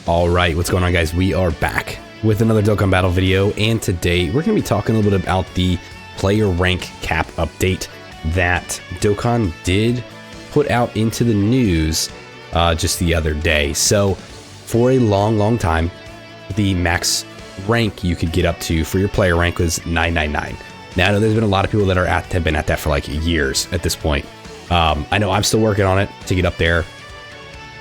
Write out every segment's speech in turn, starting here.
All right, what's going on, guys? We are back with another Dokkan Battle video, and today we're going to be talking a little bit about the player rank cap update that Dokkan did put out into the news just the other day. So for a long time, the max rank you could get up to for your player rank was 999. Now, I know there's been a lot of people that have been at that for like years at this point. I know I'm still working on it to get up there.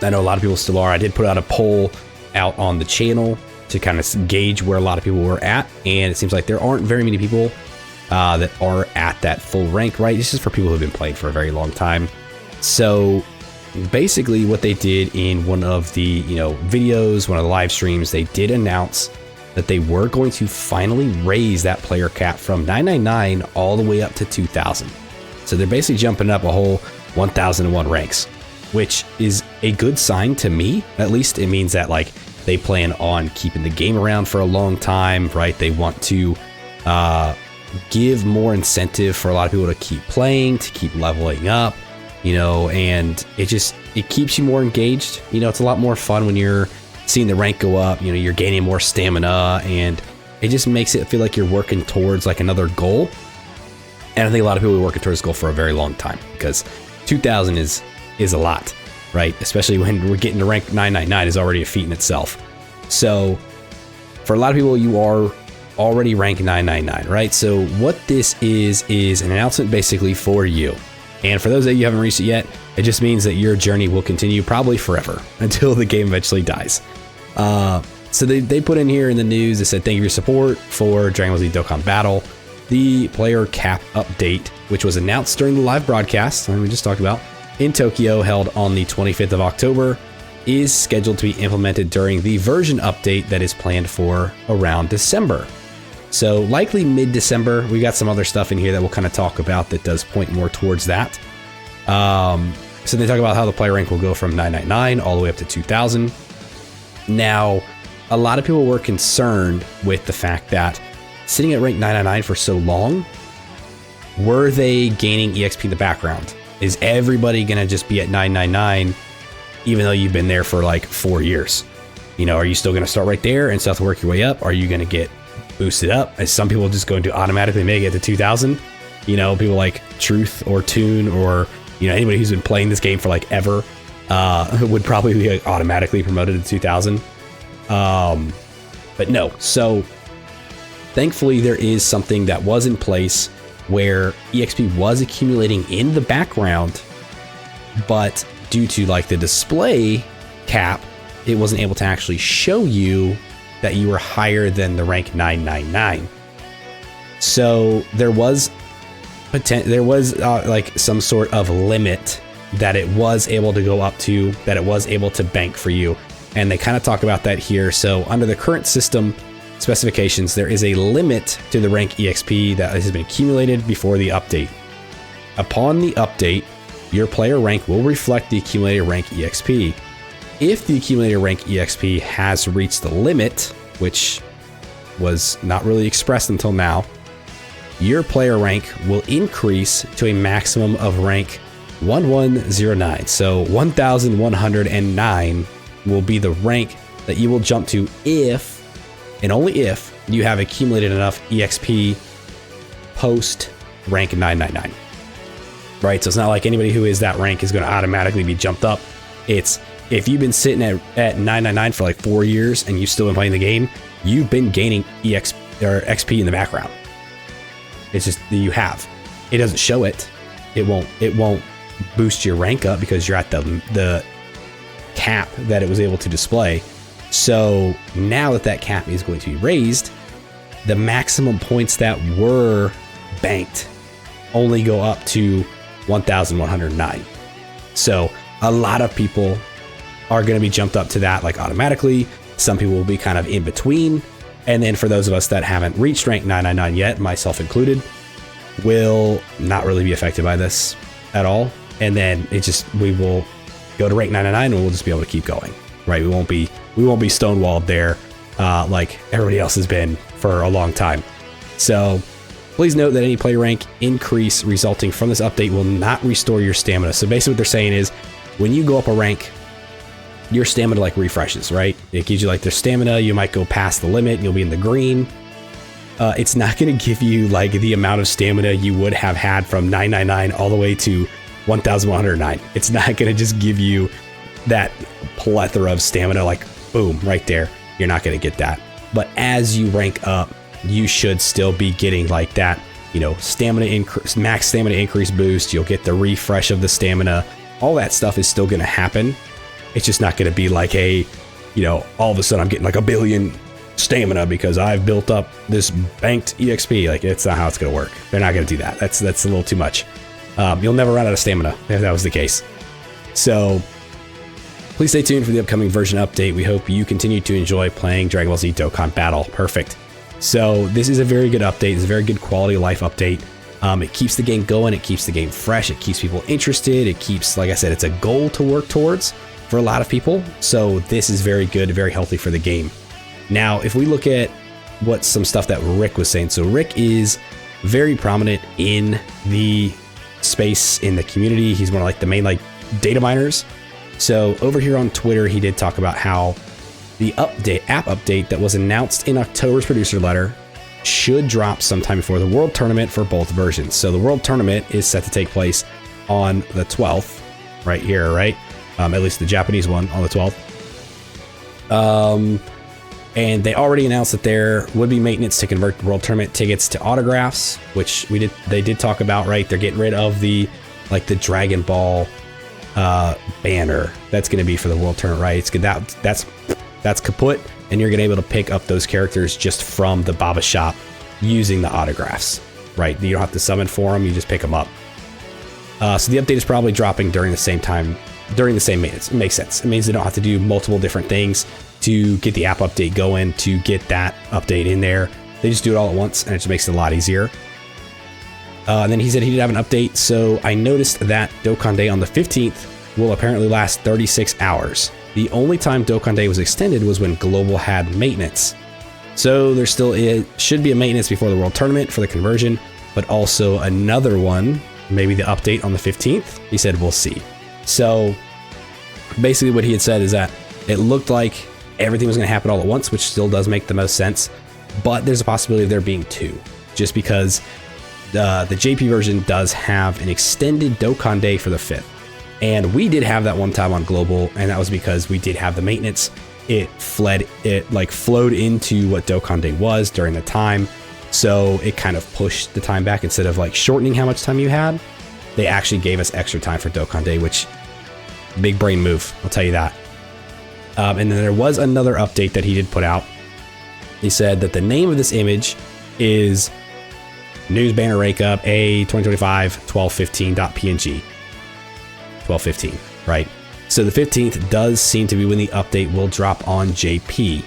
I know a lot of people still are. I did put out a poll out on the channel to kind of gauge where a lot of people were at, and it seems like there aren't very many people that are at that full rank, right? This is for people who have been playing for a very long time. So basically what they did in one of the videos, one of the live streams, they did announce that they were going to finally raise that player cap from 999 all the way up to 2000. So they're basically jumping up a whole 1001 ranks, which is a good sign to me. At least it means that like they plan on keeping the game around for a long time, right? They want to give more incentive for a lot of people to keep playing, to keep leveling up, and it keeps you more engaged. It's a lot more fun when you're seeing the rank go up, you're gaining more stamina, and it just makes it feel like you're working towards like another goal. And I think a lot of people are working towards this goal for a very long time, because 2000 is a lot, right? Especially when we're getting to rank 999 is already a feat in itself. So for a lot of people, you are already rank 999, right? So what this is an announcement basically for you. And for those of you who haven't reached it yet, it just means that your journey will continue probably forever until the game eventually dies. So they put in here in the news, they said, thank you for your support for Dragon Ball Z Dokkan Battle. The player cap update, which was announced during the live broadcast, we just talked about, in Tokyo, held on the 25th of October, is scheduled to be implemented during the version update that is planned for around December. So likely mid-December. We got some other stuff in here that we'll kind of talk about that does point more towards that. So they talk about how the player rank will go from 999 all the way up to 2000. Now, a lot of people were concerned with the fact that sitting at rank 999 for so long, were they gaining EXP in the background? Is everybody going to just be at 999 even though you've been there for like 4 years? Are you still going to start right there and still have to work your way up? Are you going to get boosted up? As some people just going to automatically make it to 2000? People like Truth or Toon or, anybody who's been playing this game for like ever would probably be like automatically promoted to 2000. But no. So thankfully, there is something that was in place where EXP was accumulating in the background, but due to like the display cap, it wasn't able to actually show you that you were higher than the rank 999. So there was like some sort of limit that it was able to go up to, that it was able to bank for you. And they kind of talk about that here. So under the current system specifications, there is a limit to the rank EXP that has been accumulated before the update. Upon the update, your player rank will reflect the accumulated rank EXP. If the accumulated rank EXP has reached the limit, which was not really expressed until now, your player rank will increase to a maximum of rank 1109. So 1109 will be the rank that you will jump to if, and only if, you have accumulated enough EXP post rank 999. Right? So it's not like anybody who is that rank is going to automatically be jumped up. It's if you've been sitting at 999 for like 4 years and you've still been playing the game, you've been gaining XP in the background. It's just that you have. It doesn't show it. It won't boost your rank up because you're at the cap that it was able to display. So now that cap is going to be raised, the maximum points that were banked only go up to 1109. So a lot of people are going to be jumped up to that like automatically. Some people will be kind of in between. And then for those of us that haven't reached rank 999 yet, myself included, will not really be affected by this at all. And then we will go to rank 999 and we'll just be able to keep going, right? We won't be stonewalled there like everybody else has been for a long time. So please note that any player rank increase resulting from this update will not restore your stamina. So basically what they're saying is when you go up a rank, your stamina like refreshes, right? It gives you like their stamina. You might go past the limit and you'll be in the green. It's not going to give you like the amount of stamina you would have had from 999 all the way to 1109. It's not going to just give you that plethora of stamina, like boom, right there. You're not going to get that. But as you rank up, you should still be getting like that, you know, stamina increase, max stamina increase boost. You'll get the refresh of the stamina. All that stuff is still going to happen. It's just not going to be like a, you know, all of a sudden I'm getting like 1 billion stamina because I've built up this banked EXP. Like, it's not how it's going to work. They're not going to do that. That's a little too much. You'll never run out of stamina if that was the case. So please stay tuned for the upcoming version update. We hope you continue to enjoy playing Dragon Ball Z Dokkan Battle. Perfect. So this is a very good update. It's a very good quality of life update. It keeps the game going. It keeps the game fresh. It keeps people interested. It keeps, like I said, it's a goal to work towards for a lot of people. So this is very good, very healthy for the game. Now, if we look at what some stuff that Rick was saying. So Rick is very prominent in the space, in the community. He's one of like the main like data miners. So over here on Twitter, he did talk about how the app update that was announced in October's producer letter should drop sometime before the World Tournament for both versions. So the World Tournament is set to take place on the 12th, right here, right? At least the Japanese one on the 12th. And they already announced that there would be maintenance to convert the World Tournament tickets to autographs, which they did talk about, right? They're getting rid of the Dragon Ball banner that's going to be for the World Tournament, right? It's good. That's kaput, and you're going to be able to pick up those characters just from the Baba shop using the autographs, right? You don't have to summon for them, you just pick them up. So the update is probably dropping during the same maintenance. It makes sense. It means they don't have to do multiple different things to get the app update going, to get that update in there. They just do it all at once, and it just makes it a lot easier. And then he said he did have an update. So I noticed that Dokkan Day on the 15th will apparently last 36 hours. The only time Dokkan Day was extended was when Global had maintenance. So there still should be a maintenance before the World Tournament for the conversion, but also another one, maybe the update on the 15th. He said, we'll see. So basically what he had said is that it looked like everything was going to happen all at once, which still does make the most sense. But there's a possibility of there being two, just because the JP version does have an extended Dokkan Day for the 5th. And we did have that one time on Global, and that was because we did have the maintenance. It flowed into what Dokkan Day was during the time. So it kind of pushed the time back instead of like shortening how much time you had. They actually gave us extra time for Dokkan Day, which big brain move, I'll tell you that. And then there was another update that he did put out. He said that the name of this image is News Banner Rake Up A 2025-1215.png. 1215, right? So the 15th does seem to be when the update will drop on JP.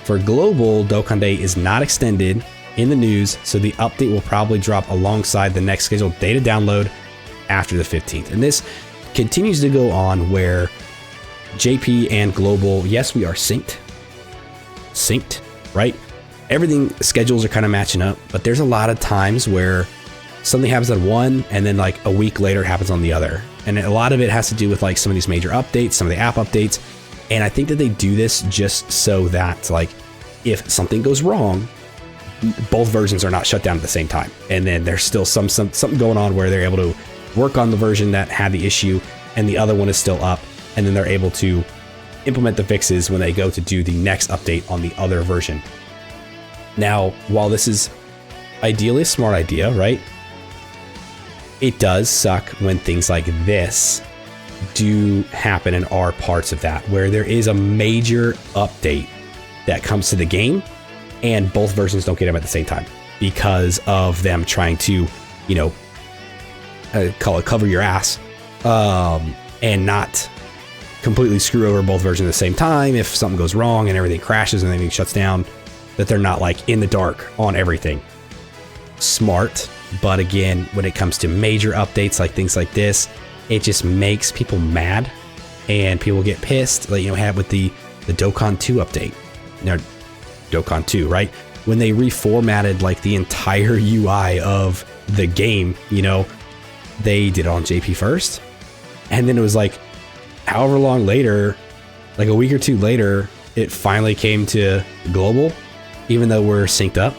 For Global, Dokkan Day is not extended in the news, so the update will probably drop alongside the next scheduled data download after the 15th. And this continues to go on where JP and Global, yes, we are synced, right? Everything, schedules are kind of matching up, but there's a lot of times where something happens on one and then like a week later it happens on the other. And a lot of it has to do with like some of these major updates, some of the app updates. And I think that they do this just so that like if something goes wrong, both versions are not shut down at the same time. And then there's still something going on where they're able to work on the version that had the issue and the other one is still up. And then they're able to implement the fixes when they go to do the next update on the other version. Now, while this is ideally a smart idea, right? It does suck when things like this do happen and are parts of that, where there is a major update that comes to the game and both versions don't get them at the same time because of them trying to, you know, call it cover your ass, and not completely screw over both versions at the same time. If something goes wrong and everything crashes and everything shuts down, that they're not like in the dark on everything. Smart. But again, when it comes to major updates like things like this, it just makes people mad and people get pissed. Like, you know, had with the Dokkan 2 update. Now, Dokkan 2, right? When they reformatted like the entire UI of the game, you know, they did it on JP first. And then it was like however long later, like a week or two later, it finally came to global, even though we're synced up.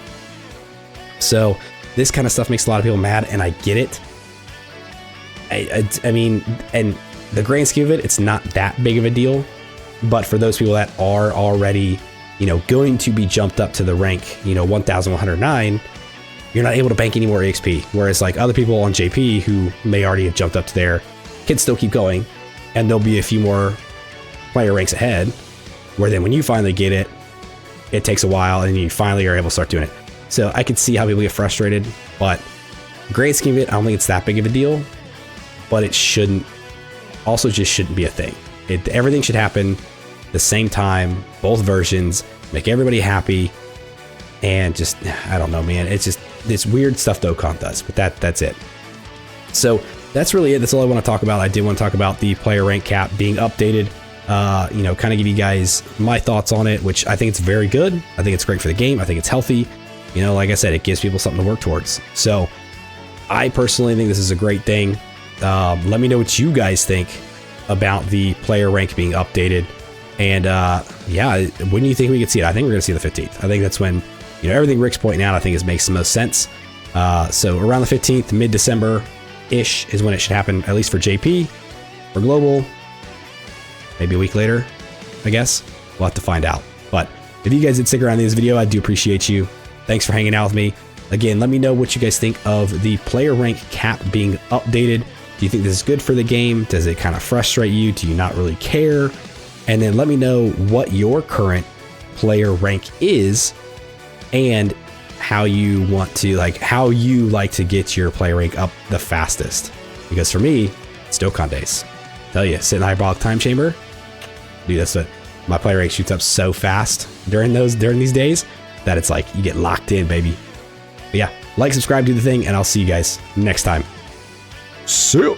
So this kind of stuff makes a lot of people mad, and I get it. I mean, and the grand scheme of it, it's not that big of a deal. But for those people that are already, you know, going to be jumped up to the rank, you know, 1,109, you're not able to bank any more EXP. Whereas like other people on JP who may already have jumped up to there can still keep going, and there'll be a few more player ranks ahead, where then when you finally get it, it takes a while and you finally are able to start doing it. So I could see how people get frustrated, but grand scheme of it, I don't think it's that big of a deal, but it shouldn't, also just shouldn't be a thing. Everything should happen the same time, both versions, make everybody happy, and just, I don't know, man. It's just this weird stuff Dokkan does, but that's it. So that's really it. That's all I want to talk about. I did want to talk about the player rank cap being updated. You know, kind of give you guys my thoughts on it, which I think it's very good. I think it's great for the game. I think it's healthy. You know, like I said, it gives people something to work towards. So I personally think this is a great thing. Let me know what you guys think about the player rank being updated. And yeah, when do you think we could see it? I think we're going to see the 15th. I think that's when, you know, everything Rick's pointing out, I think makes the most sense. So around the 15th, mid-December-ish is when it should happen, at least for JP. For Global, maybe a week later, I guess. We'll have to find out. But if you guys did stick around in this video, I do appreciate you. Thanks for hanging out with me. Again, let me know what you guys think of the player rank cap being updated. Do you think this is good for the game? Does it kind of frustrate you? Do you not really care? And then let me know what your current player rank is and how you want to, like, how you like to get your player rank up the fastest. Because for me, it's Dokkan days. Tell you, sit in the hyperbolic time chamber. Dude, that's what my player rank shoots up so fast during these days that it's like you get locked in, baby. But yeah, like, subscribe, do the thing, and I'll see you guys next time. See ya.